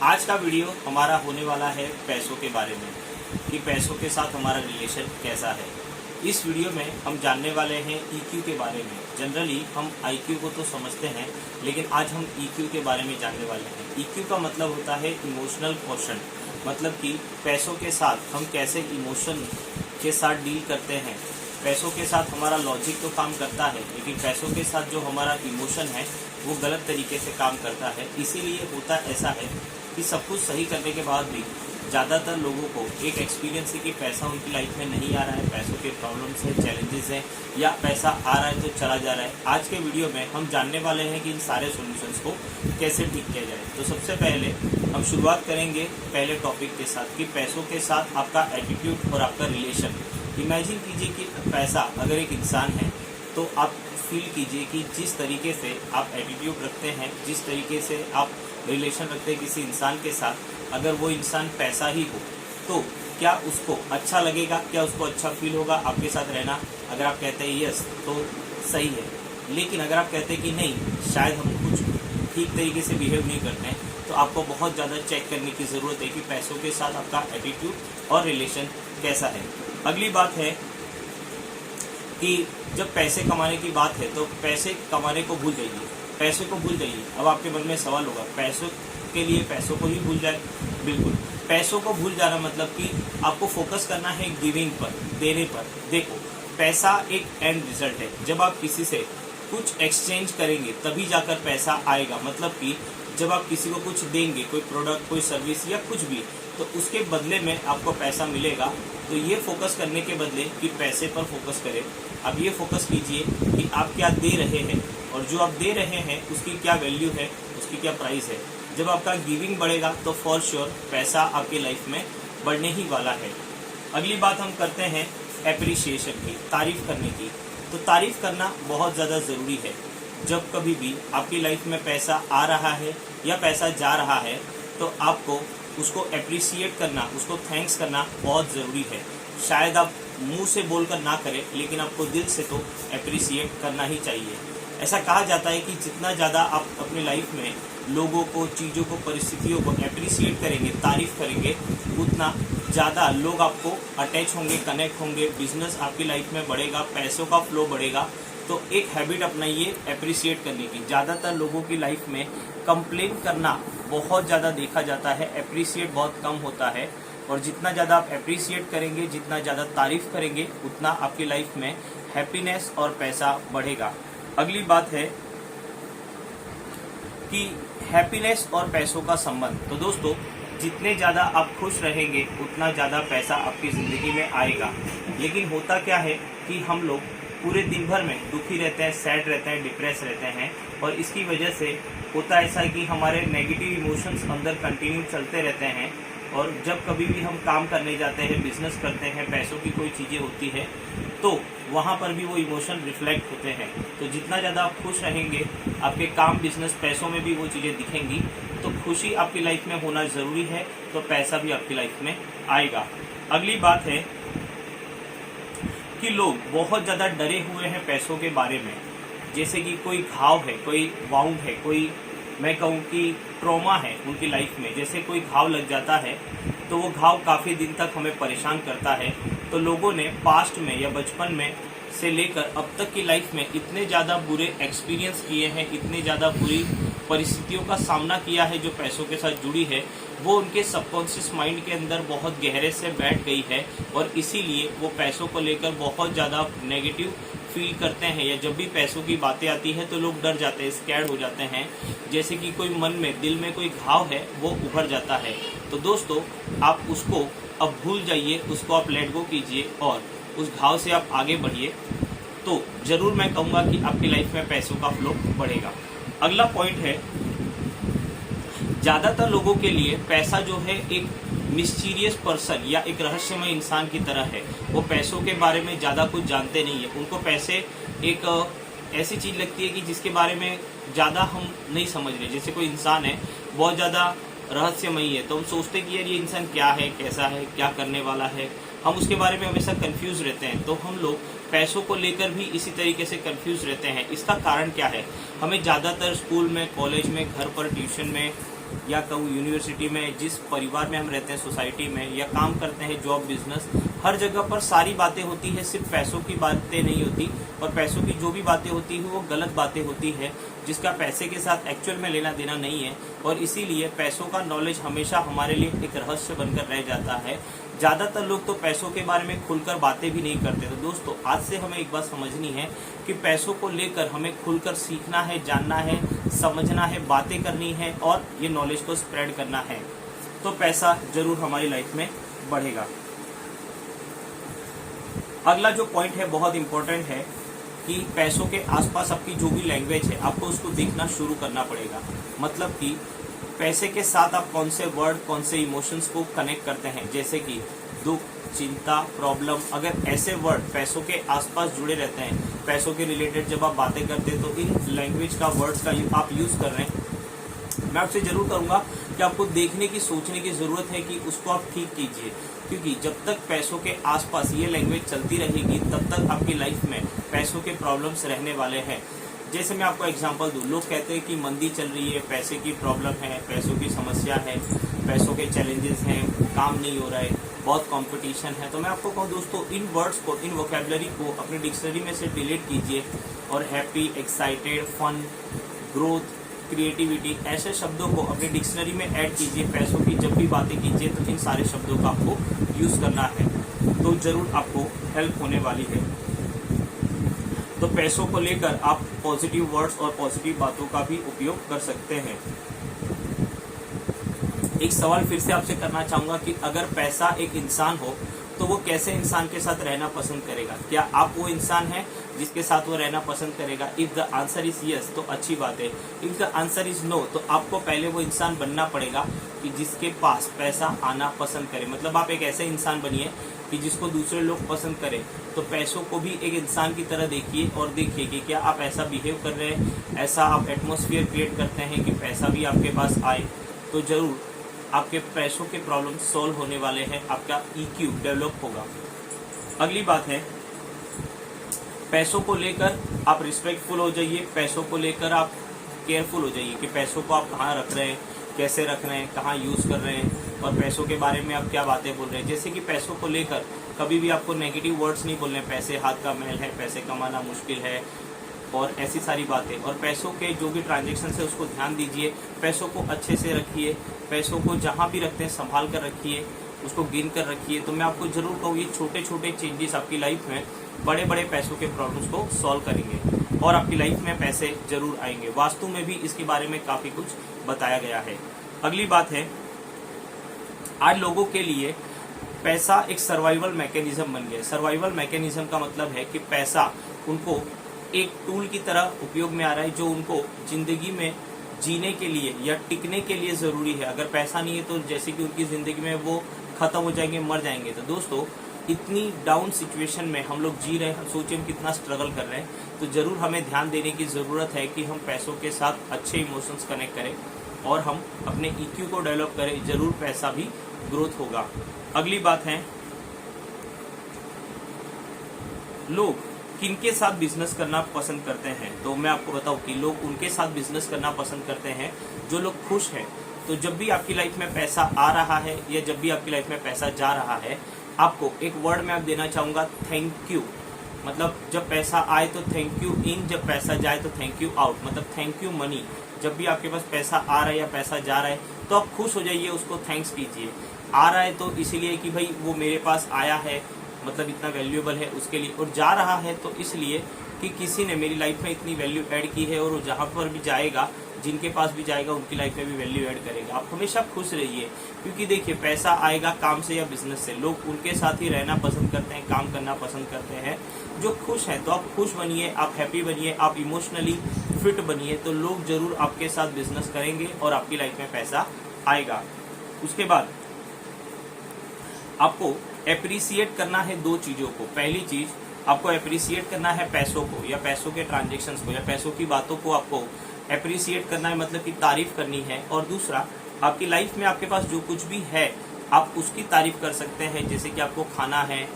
आज का वीडियो हमारा होने वाला है पैसों के बारे में कि पैसों के साथ हमारा रिलेशन कैसा है। इस वीडियो में हम जानने वाले हैं EQ के बारे में। जनरली हम IQ को तो समझते हैं, लेकिन आज हम EQ के बारे में जानने वाले हैं। EQ का मतलब होता है इमोशनल क्वोशंट, मतलब कि पैसों के साथ हम कैसे इमोशन के साथ डील करते हैं। पैसों के साथ हमारा लॉजिक तो काम करता है, लेकिन पैसों के साथ जो हमारा इमोशन है वो गलत तरीके से काम करता है। इसीलिए होता ऐसा है कि सब कुछ सही करने के बाद भी ज़्यादातर लोगों को एक एक्सपीरियंस है कि पैसा उनकी लाइफ में नहीं आ रहा है, पैसों के प्रॉब्लम्स है, चैलेंजेस हैं, या पैसा आ रहा है तो चला जा रहा है। आज के वीडियो में हम जानने वाले हैं कि इन सारे सॉल्यूशंस को कैसे ठीक किया जाए। तो सबसे पहले हम शुरुआत करेंगे पहले टॉपिक के साथ कि पैसों के साथ आपका एटीट्यूड और आपका रिलेशन। इमेजिन कीजिए कि पैसा अगर एक इंसान है, तो आप फील कीजिए कि जिस तरीके से आप एटीट्यूड रखते हैं, जिस तरीके से आप रिलेशन रखते हैं किसी इंसान के साथ, अगर वो इंसान पैसा ही हो तो क्या उसको अच्छा लगेगा, क्या उसको अच्छा फील होगा आपके साथ रहना। अगर आप कहते हैं यस तो सही है, लेकिन अगर आप कहते हैं कि नहीं, शायद हम कुछ ठीक तरीके से बिहेव नहीं करते हैं, तो आपको बहुत ज़्यादा चेक करने की ज़रूरत है कि पैसों के साथ आपका एटीट्यूड और रिलेशन कैसा है। अगली बात है कि जब पैसे कमाने की बात है तो पैसे कमाने को भूल जाइए, पैसे को भूल जाइए। अब आपके मन में सवाल होगा, पैसों के लिए पैसों को ही भूल जाए? बिल्कुल, पैसों को भूल जाना मतलब कि आपको फोकस करना है गिविंग पर, देने पर। देखो, पैसा एक एंड रिजल्ट है। जब आप किसी से कुछ एक्सचेंज करेंगे तभी जाकर पैसा आएगा। मतलब कि जब आप किसी को कुछ देंगे, कोई प्रोडक्ट, कोई सर्विस या कुछ भी, तो उसके बदले में आपको पैसा मिलेगा। तो ये फोकस करने के बदले कि पैसे पर फोकस करें, आप ये फोकस कीजिए कि आप क्या दे रहे हैं और जो आप दे रहे हैं उसकी क्या वैल्यू है, उसकी क्या प्राइस है। जब आपका गिविंग बढ़ेगा तो फॉर श्योर पैसा आपके लाइफ में बढ़ने ही वाला है। अगली बात हम करते हैं एप्रिसिएशन की, तारीफ करने की। तो तारीफ करना बहुत ज़्यादा ज़रूरी है। जब कभी भी आपकी लाइफ में पैसा आ रहा है या पैसा जा रहा है, तो आपको उसको एप्रिसिएट करना, उसको थैंक्स करना बहुत ज़रूरी है। शायद आप मुंह से बोलकर ना करें, लेकिन आपको दिल से तो एप्रिसिएट करना ही चाहिए। ऐसा कहा जाता है कि जितना ज़्यादा आप अपनी लाइफ में लोगों को, चीज़ों को, परिस्थितियों को एप्रिसिएट करेंगे, तारीफ करेंगे, उतना ज़्यादा लोग आपको अटैच होंगे, कनेक्ट होंगे, बिजनेस आपकी लाइफ में बढ़ेगा, पैसों का फ्लो बढ़ेगा। तो एक हैबिट अपनाइए एप्रिसिएट करने की। ज़्यादातर लोगों की लाइफ में कंप्लेन करना बहुत ज़्यादा देखा जाता है, एप्रिसिएट बहुत कम होता है। और जितना ज़्यादा आप एप्रिसिएट करेंगे, जितना ज़्यादा तारीफ करेंगे, उतना आपकी लाइफ में हैप्पीनेस और पैसा बढ़ेगा। अगली बात है कि हैप्पीनेस और पैसों का संबंध। तो दोस्तों, जितने ज़्यादा आप खुश रहेंगे उतना ज़्यादा पैसा आपकी ज़िंदगी में आएगा। लेकिन होता क्या है कि हम लोग पूरे दिन भर में दुखी रहते हैं, सैड रहते हैं, डिप्रेस रहते हैं, और इसकी वजह से होता ऐसा है कि हमारे नेगेटिव इमोशंस अंदर कंटिन्यू चलते रहते हैं। और जब कभी भी हम काम करने जाते हैं, बिजनेस करते हैं, पैसों की कोई चीज़ें होती है, तो वहाँ पर भी वो इमोशन रिफ्लेक्ट होते हैं। तो जितना ज़्यादा आप खुश रहेंगे, आपके काम, बिजनेस, पैसों में भी वो चीज़ें दिखेंगी। तो खुशी आपकी लाइफ में होना ज़रूरी है, तो पैसा भी आपकी लाइफ में आएगा। अगली बात है कि लोग बहुत ज़्यादा डरे हुए हैं पैसों के बारे में। जैसे कि कोई घाव है, कोई वाउंड है, कोई, मैं कहूँ कि ट्रॉमा है उनकी लाइफ में। जैसे कोई घाव लग जाता है तो वो घाव काफ़ी दिन तक हमें परेशान करता है। तो लोगों ने पास्ट में या बचपन में से लेकर अब तक की लाइफ में इतने ज़्यादा बुरे एक्सपीरियंस किए हैं, इतने ज़्यादा बुरी परिस्थितियों का सामना किया है जो पैसों के साथ जुड़ी है, वो उनके सबकॉन्शियस माइंड के अंदर बहुत गहरे से बैठ गई है। और इसीलिए वो पैसों को लेकर बहुत ज़्यादा नेगेटिव फील करते हैं, या जब भी पैसों की बातें आती हैं तो लोग डर जाते हैं, स्कैर्ड हो जाते हैं। जैसे कि कोई मन में, दिल में कोई घाव है वो उभर जाता है। तो दोस्तों, आप उसको अब भूल जाइए, उसको आप लेट गो कीजिए और उस घाव से आप आगे बढ़िए। तो ज़रूर मैं कहूँगा कि आपकी लाइफ में पैसों का फ्लो बढ़ेगा। अगला पॉइंट है, ज़्यादातर लोगों के लिए पैसा जो है एक मिस्टीरियस पर्सन या एक रहस्यमय इंसान की तरह है। वो पैसों के बारे में ज़्यादा कुछ जानते नहीं है। उनको पैसे एक ऐसी चीज़ लगती है कि जिसके बारे में ज़्यादा हम नहीं समझ रहे। जैसे कोई इंसान है, बहुत ज़्यादा रहस्यमयी है, तो हम सोचते हैं कि यार ये इंसान क्या है, कैसा है, क्या करने वाला है, हम उसके बारे में हमेशा कंफ्यूज रहते हैं। तो हम लोग पैसों को लेकर भी इसी तरीके से कंफ्यूज रहते हैं। इसका कारण क्या है? हमें ज़्यादातर स्कूल में, कॉलेज में, घर पर, ट्यूशन में या कहूँ यूनिवर्सिटी में, जिस परिवार में हम रहते हैं, सोसाइटी में, या काम करते हैं, जॉब, बिजनेस, हर जगह पर सारी बातें होती है, सिर्फ पैसों की बातें नहीं होती। और पैसों की जो भी बातें होती है वो गलत बातें होती है, जिसका पैसे के साथ एक्चुअल में लेना देना नहीं है। और इसीलिए पैसों का नॉलेज हमेशा हमारे लिए एक रहस्य बनकर रह जाता है। ज़्यादातर लोग तो पैसों के बारे में खुलकर बातें भी नहीं करते। तो दोस्तों, आज से हमें एक बात समझनी है कि पैसों को लेकर हमें खुलकर सीखना है, जानना है, समझना है, बातें करनी है और ये नॉलेज को स्प्रेड करना है, तो पैसा जरूर हमारी लाइफ में बढ़ेगा। अगला जो पॉइंट है बहुत इंपॉर्टेंट है कि पैसों के आसपास आपकी जो भी लैंग्वेज है, आपको उसको देखना शुरू करना पड़ेगा। मतलब कि पैसे के साथ आप कौन से वर्ड, कौन से इमोशंस को कनेक्ट करते हैं, जैसे कि दुख, चिंता, प्रॉब्लम, अगर ऐसे वर्ड पैसों के आसपास जुड़े रहते हैं, पैसों के रिलेटेड जब आप बातें करते हैं, तो इन लैंग्वेज का, वर्ड्स का आप यूज कर रहे हैं। मैं आपसे जरूर करूंगा कि आपको देखने की, सोचने की जरूरत है कि उसको आप ठीक कीजिए, क्योंकि जब तक पैसों के आसपास ये लैंग्वेज चलती रहेगी तब तक आपकी लाइफ में पैसों के प्रॉब्लम्स रहने वाले हैं। जैसे मैं आपको एग्जांपल दूं, लोग कहते हैं कि मंदी चल रही है, पैसे की प्रॉब्लम है, पैसों की समस्या है, पैसों के चैलेंजेस हैं, काम नहीं हो रहा है, बहुत कंपटीशन है। तो मैं आपको कहूँ दोस्तों, इन वर्ड्स को, इन वोकैबुलरी को अपनी डिक्शनरी में से डिलीट कीजिए और happy, excited, fun, growth, creativity, ऐसे शब्दों को अपनी डिक्शनरी में ऐड कीजिए। पैसों की जब भी बातें कीजिए तो इन सारे शब्दों का आपको यूज करना है, तो जरूर आपको हेल्प होने वाली है। तो पैसों को लेकर आप पॉजिटिव वर्ड्स और पॉजिटिव बातों का भी उपयोग कर सकते हैं। एक सवाल फिर से आपसे करना चाहूंगा कि अगर पैसा एक इंसान हो तो वो कैसे इंसान के साथ रहना पसंद करेगा? क्या आप वो इंसान हैं जिसके साथ वो रहना पसंद करेगा? If the answer is yes तो अच्छी बात है। If the answer is no तो आपको पहले वो इंसान बनना पड़ेगा कि जिसके पास पैसा आना पसंद करे। मतलब आप एक ऐसे इंसान बनिए कि जिसको दूसरे लोग पसंद करें। तो पैसों को भी एक इंसान की तरह देखिए और देखिए कि क्या आप ऐसा बिहेव कर रहे हैं, ऐसा आप एटमॉस्फेयर क्रिएट करते हैं कि पैसा भी आपके पास आए, तो जरूर आपके पैसों के प्रॉब्लम सॉल्व होने वाले हैं, आपका EQ डेवलप होगा। अगली बात है, पैसों को लेकर आप रिस्पेक्टफुल हो जाइए, पैसों को लेकर आप केयरफुल हो जाइए कि पैसों को आप कहाँ रख रहे हैं, कैसे रख रहे हैं, कहाँ यूज़ कर रहे हैं और पैसों के बारे में आप क्या बातें बोल रहे हैं। जैसे कि पैसों को लेकर कभी भी आपको नेगेटिव वर्ड्स नहीं बोलने, पैसे हाथ का मैल है, पैसे कमाना मुश्किल है और ऐसी सारी बातें। और पैसों के जो भी ट्रांजेक्शन है उसको ध्यान दीजिए, पैसों को अच्छे से रखिए, पैसों को जहाँ भी रखते हैं संभाल कर रखिए, उसको गिन कर रखिए। तो मैं आपको जरूर कहूँ, ये छोटे छोटे चेंजेस आपकी लाइफ में बड़े बड़े पैसों के प्रॉब्लम्स को सॉल्व करेंगे और आपकी लाइफ में पैसे जरूर आएंगे। वास्तु में भी इसके बारे में काफ़ी कुछ बताया गया है। अगली बात है, आज लोगों के लिए पैसा एक सर्वाइवल मैकेनिज्म बन गया। सर्वाइवल मैकेनिज्म का मतलब है कि पैसा उनको एक टूल की तरह उपयोग में आ रहा है, जो उनको जिंदगी में जीने के लिए या टिकने के लिए जरूरी है। अगर पैसा नहीं है तो जैसे कि उनकी जिंदगी में वो खत्म हो जाएंगे, मर जाएंगे। तो दोस्तों, इतनी डाउन सिचुएशन में हम लोग जी रहे हैं, सोचिए हम कितना स्ट्रगल कर रहे हैं। तो जरूर हमें ध्यान देने की जरूरत है कि हम पैसों के साथ अच्छे इमोशंस कनेक्ट करें और हम अपने EQ को डेवलप करें, जरूर पैसा भी ग्रोथ होगा। अगली बात है, लोग किनके साथ बिजनेस करना पसंद करते हैं? तो मैं आपको बताऊं कि लोग उनके साथ बिजनेस करना पसंद करते हैं जो लोग खुश हैं। तो जब भी आपकी लाइफ में पैसा आ रहा है या जब भी आपकी लाइफ में पैसा जा रहा है, आपको एक वर्ड में आप देना चाहूंगा, थैंक यू। मतलब जब पैसा आए तो थैंक यू इन, जब पैसा जाए तो थैंक यू आउट। मतलब थैंक यू मनी। जब भी आपके पास पैसा आ रहा है या पैसा जा रहा है तो आप खुश हो जाइए, उसको थैंक्स कीजिए। आ रहा है तो इसीलिए कि भाई वो मेरे पास आया है, मतलब इतना वैल्यूएबल है उसके लिए, और जा रहा है तो इसलिए कि किसी ने मेरी लाइफ में इतनी वैल्यू ऐड की है और वो जहाँ पर भी जाएगा, जिनके पास भी जाएगा, उनकी लाइफ में भी वैल्यू ऐड करेगा। आप हमेशा खुश रहिए, क्योंकि देखिए पैसा आएगा काम से या बिजनेस से। लोग उनके साथ ही रहना पसंद करते हैं, काम करना पसंद करते हैं जो खुश हैं। तो आप खुश बनिए, आप हैप्पी बनिए, आप इमोशनली फिट बनिए, तो लोग जरूर आपके साथ बिजनेस करेंगे और आपकी लाइफ में पैसा आएगा। उसके बाद आपको एप्रिसिएट करना है दो चीजों को। पहली चीज, आपको एप्रिसिएट करना है पैसों को या पैसों के ट्रांजेक्शन्स को या पैसों की बातों को आपको एप्रिसिएट करना है, मतलब कि तारीफ करनी है। और दूसरा, आपकी लाइफ में आपके पास जो कुछ भी है आप उसकी तारीफ कर सकते हैं। जैसे कि आपको खाना है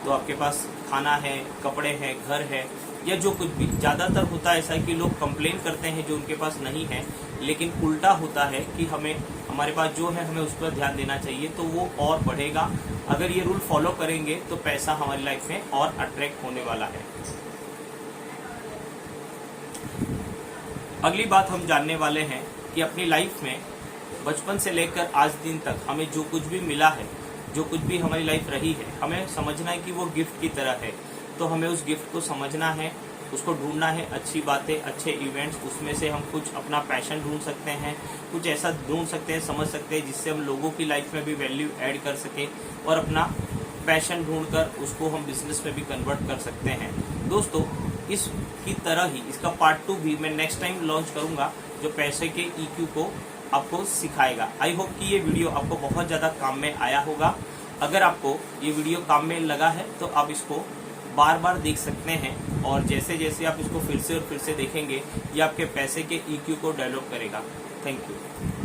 तो आपके पास खाना है, कपड़े हैं, घर है, या जो कुछ भी। ज़्यादातर होता है ऐसा कि लोग कंप्लेन करते हैं जो उनके पास नहीं है, लेकिन उल्टा होता है कि हमारे पास जो है हमें उस पर ध्यान देना चाहिए, तो वो और बढ़ेगा। अगर ये रूल फॉलो करेंगे तो पैसा हमारी लाइफ में और अट्रैक्ट होने वाला है। अगली बात हम जानने वाले हैं कि अपनी लाइफ में बचपन से लेकर आज दिन तक हमें जो कुछ भी मिला है, जो कुछ भी हमारी लाइफ रही है, हमें समझना है कि वो गिफ्ट की तरह है। तो हमें उस गिफ्ट को समझना है, उसको ढूंढना है, अच्छी बातें, अच्छे इवेंट्स, उसमें से हम कुछ अपना पैशन ढूंढ सकते हैं, कुछ ऐसा ढूंढ सकते हैं, समझ सकते हैं जिससे हम लोगों की लाइफ में भी वैल्यू ऐड कर सकें और अपना पैशन ढूंढकर उसको हम बिजनेस में भी कन्वर्ट कर सकते हैं। दोस्तों, इसकी तरह ही इसका पार्ट 2 भी मैं नेक्स्ट टाइम लॉन्च करूंगा, जो पैसे के EQ को आपको सिखाएगा। आई होप कि ये वीडियो आपको बहुत ज़्यादा काम में आया होगा। अगर आपको ये वीडियो काम में लगा है तो आप इसको बार बार देख सकते हैं, और जैसे जैसे आप इसको फिर से और फिर से देखेंगे, ये आपके पैसे के EQ को डेवलप करेगा। Thank you.